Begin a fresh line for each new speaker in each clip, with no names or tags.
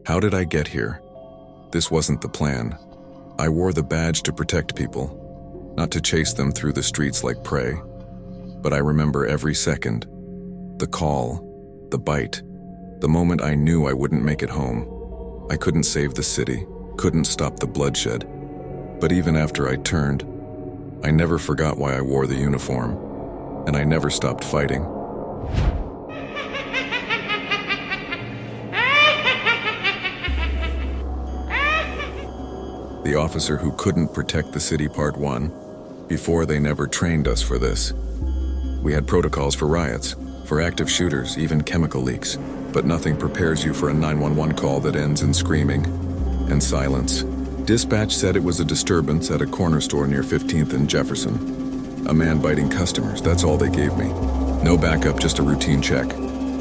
How did I get here? This wasn't the plan. I wore the badge to protect people, not to chase them through the streets like prey. But I remember every second. The call, the bite, the moment I knew I wouldn't make it home. I couldn't save the city, couldn't stop the bloodshed. But even after I turned, I never forgot why I wore the uniform, and I never stopped fighting. The officer who couldn't protect the city, Part 1. Before, they never trained us for this. We had protocols for riots, for active shooters, even chemical leaks, but nothing prepares you for a 911 call that ends in screaming and silence. Dispatch said it was a disturbance at a corner store near 15th and Jefferson. A man biting customers, that's all they gave me. No backup, just a routine check.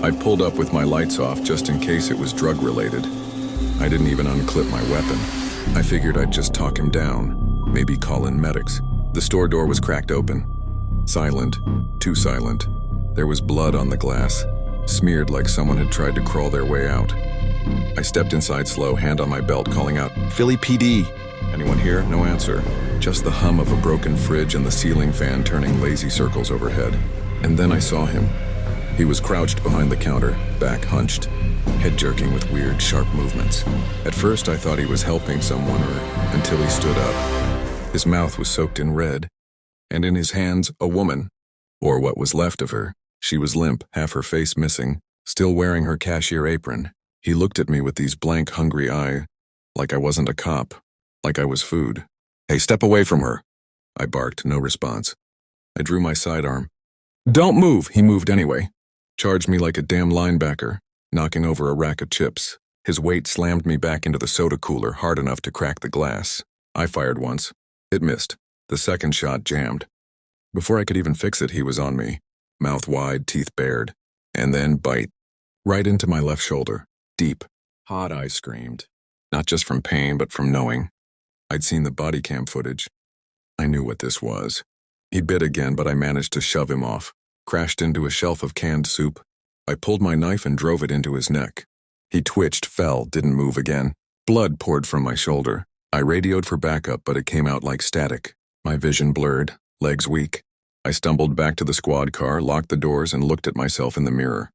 I pulled up with my lights off just in case it was drug-related. I didn't even unclip my weapon. I figured I'd just talk him down, maybe call in medics. The store door was cracked open. Silent, too silent. There was blood on the glass, smeared like someone had tried to crawl their way out. I stepped inside slow, hand on my belt, calling out, "Philly PD!" Anyone here? No answer. Just the hum of a broken fridge and the ceiling fan turning lazy circles overhead. And then I saw him. He was crouched behind the counter, back hunched, head jerking with weird, sharp movements. At first I thought he was helping someone until he stood up. His mouth was soaked in red, and in his hands, a woman, or what was left of her. She was limp, half her face missing, still wearing her cashier apron. He looked at me with these blank, hungry eyes, like I wasn't a cop, like I was food. "Hey, step away from her," I barked, no response. I drew my sidearm. "Don't move!" He moved anyway. Charged me like a damn linebacker, knocking over a rack of chips. His weight slammed me back into the soda cooler hard enough to crack the glass. I fired once. It missed. The second shot jammed. Before I could even fix it, he was on me, mouth wide, teeth bared, and then bite. Right into my left shoulder. Deep. Hot, I screamed. Not just from pain, but from knowing. I'd seen the body cam footage. I knew what this was. He bit again, but I managed to shove him off. Crashed into a shelf of canned soup. I pulled my knife and drove it into his neck. He twitched, fell, didn't move again. Blood poured from my shoulder. I radioed for backup, but it came out like static. My vision blurred, legs weak. I stumbled back to the squad car, locked the doors, and looked at myself in the mirror.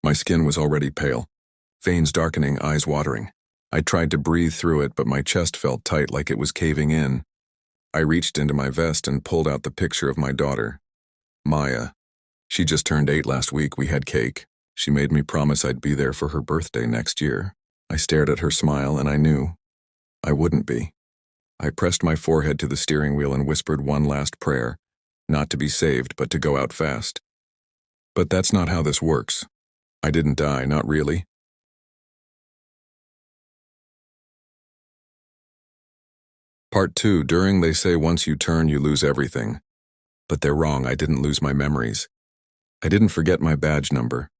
My skin was already pale. Veins darkening, eyes watering. I tried to breathe through it, but my chest felt tight like it was caving in. I reached into my vest and pulled out the picture of my daughter, Maya. She just turned 8 last week. We had cake. She made me promise I'd be there for her birthday next year. I stared at her smile, and I knew I wouldn't be. I pressed my forehead to the steering wheel and whispered one last prayer, not to be saved, but to go out fast. But that's not how this works. I didn't die, not really. Part 2. During, they say once you turn, you lose everything. But they're wrong. I didn't lose my memories. I didn't forget my badge number,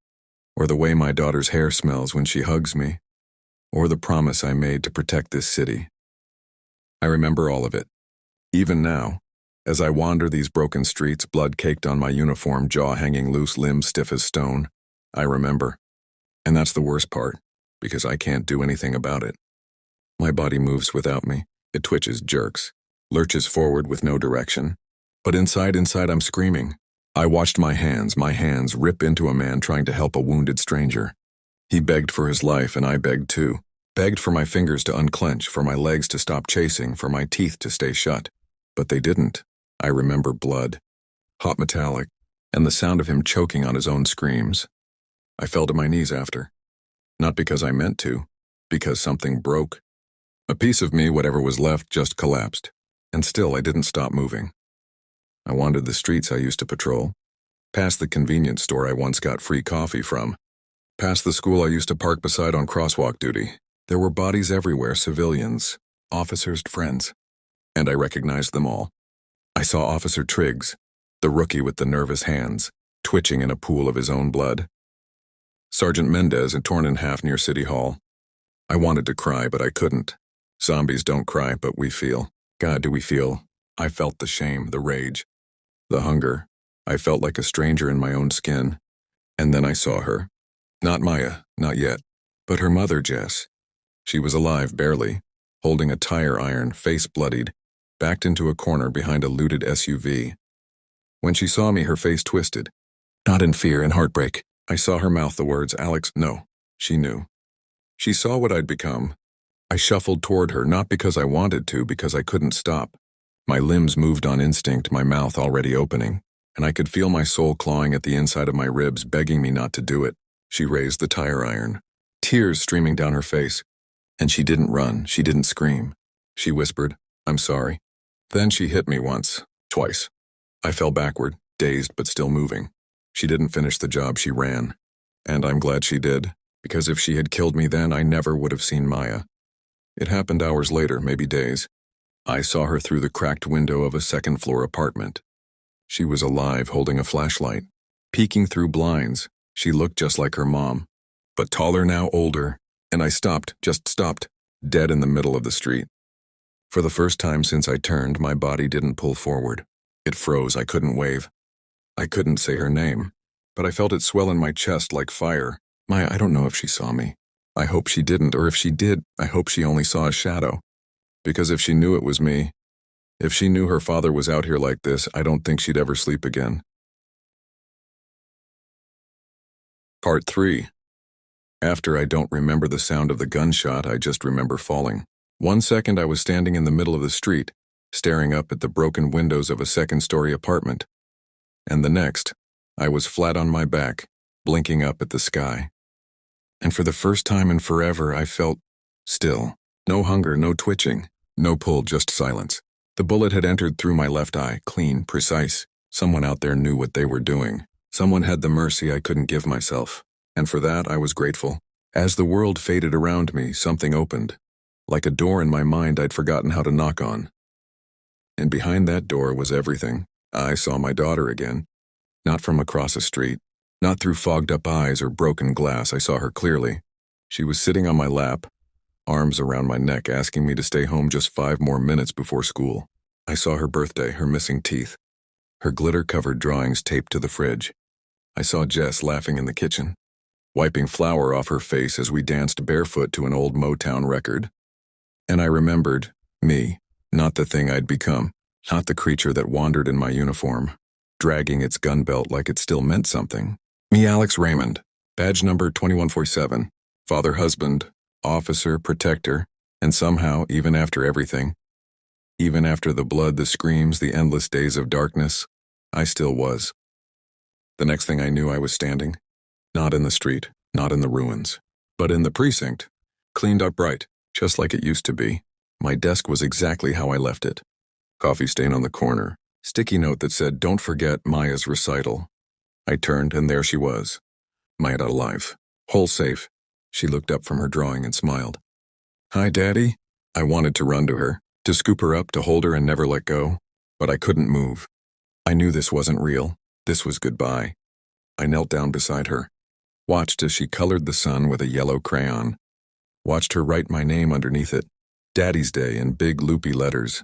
or the way my daughter's hair smells when she hugs me, or the promise I made to protect this city. I remember all of it. Even now, as I wander these broken streets, blood caked on my uniform, jaw hanging loose, limbs stiff as stone, I remember. And that's the worst part, because I can't do anything about it. My body moves without me. It twitches, jerks, lurches forward with no direction. But inside I'm screaming. I watched my hands rip into a man trying to help a wounded stranger. He begged for his life, and I begged too. Begged for my fingers to unclench, for my legs to stop chasing, for my teeth to stay shut. But they didn't. I remember blood, hot metallic, and the sound of him choking on his own screams. I fell to my knees after. Not because I meant to, because something broke. A piece of me, whatever was left, just collapsed. And still I didn't stop moving. I wandered the streets I used to patrol, past the convenience store I once got free coffee from, past the school I used to park beside on crosswalk duty. There were bodies everywhere, civilians, officers, friends, and I recognized them all. I saw Officer Triggs, the rookie with the nervous hands, twitching in a pool of his own blood. Sergeant Mendez had torn in half near City Hall. I wanted to cry, but I couldn't. Zombies don't cry, but we feel. God, do we feel. I felt the shame, the rage, the hunger. I felt like a stranger in my own skin. And then I saw her. Not Maya, not yet, but her mother, Jess. She was alive, barely, holding a tire iron, face bloodied, backed into a corner behind a looted SUV. When she saw me, her face twisted. Not in fear, in heartbreak. I saw her mouth the words, "Alex, no." She knew. She saw what I'd become. I shuffled toward her, not because I wanted to, because I couldn't stop. My limbs moved on instinct, my mouth already opening, and I could feel my soul clawing at the inside of my ribs, begging me not to do it. She raised the tire iron, tears streaming down her face. And she didn't run, she didn't scream. She whispered, "I'm sorry." Then she hit me once, twice. I fell backward, dazed but still moving. She didn't finish the job, she ran. And I'm glad she did, because if she had killed me then, I never would have seen Maya. It happened hours later, maybe days. I saw her through the cracked window of a second-floor apartment. She was alive, holding a flashlight. Peeking through blinds, she looked just like her mom, but taller now, older, and I stopped, just stopped, dead in the middle of the street. For the first time since I turned, my body didn't pull forward. It froze, I couldn't wave. I couldn't say her name, but I felt it swell in my chest like fire. Maya, I don't know if she saw me. I hope she didn't, or if she did, I hope she only saw a shadow. Because if she knew it was me, if she knew her father was out here like this, I don't think she'd ever sleep again. Part 3. After I don't remember the sound of the gunshot, I just remember falling. 1 second I was standing in the middle of the street, staring up at the broken windows of a second-story apartment. And the next, I was flat on my back, blinking up at the sky. And for the first time in forever, I felt still. No hunger, no twitching, no pull, just silence. The bullet had entered through my left eye, clean, precise. Someone out there knew what they were doing. Someone had the mercy I couldn't give myself. And for that, I was grateful. As the world faded around me, something opened. Like a door in my mind I'd forgotten how to knock on. And behind that door was everything. I saw my daughter again. Not from across a street. Not through fogged-up eyes or broken glass. I saw her clearly. She was sitting on my lap, arms around my neck, asking me to stay home just 5 more minutes before school. I saw her birthday, her missing teeth, her glitter-covered drawings taped to the fridge. I saw Jess laughing in the kitchen, wiping flour off her face as we danced barefoot to an old Motown record. And I remembered me, not the thing I'd become, not the creature that wandered in my uniform, dragging its gun belt like it still meant something. Me, Alex Raymond, badge number 2147, father, husband, officer, protector, and somehow, even after everything, even after the blood, the screams, the endless days of darkness, I still was. The next thing I knew, I was standing, not in the street, not in the ruins, but in the precinct, cleaned up right, just like it used to be. My desk was exactly how I left it. Coffee stain on the corner, sticky note that said, "Don't forget Maya's recital." I turned, and there she was. Maya alive, whole safe. She looked up from her drawing and smiled. "Hi, Daddy." I wanted to run to her, to scoop her up, to hold her and never let go, but I couldn't move. I knew this wasn't real. This was goodbye. I knelt down beside her, watched as she colored the sun with a yellow crayon, watched her write my name underneath it, Daddy's Day in big loopy letters.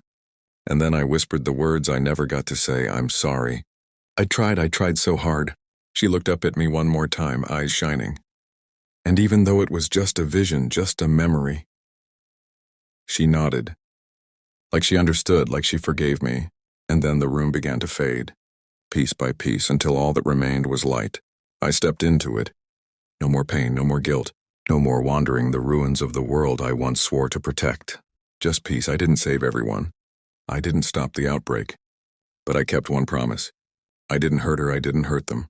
And then I whispered the words I never got to say, "I'm sorry." I tried so hard. She looked up at me one more time, eyes shining. And even though it was just a vision, just a memory, she nodded. Like she understood, like she forgave me. And then the room began to fade, piece by piece, until all that remained was light. I stepped into it. No more pain, no more guilt, no more wandering the ruins of the world I once swore to protect. Just peace. I didn't save everyone. I didn't stop the outbreak. But I kept one promise. I didn't hurt her, I didn't hurt them.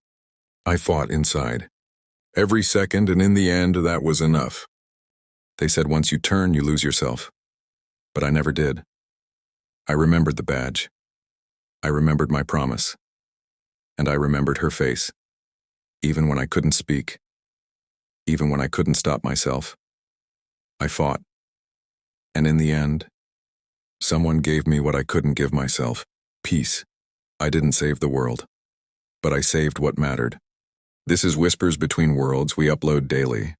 I fought inside. Every second, and in the end, that was enough. They said once you turn, you lose yourself. But I never did. I remembered the badge. I remembered my promise. And I remembered her face. Even when I couldn't speak. Even when I couldn't stop myself. I fought. And in the end, someone gave me what I couldn't give myself. Peace. I didn't save the world. But I saved what mattered. This is Whispers Between Worlds. We upload daily.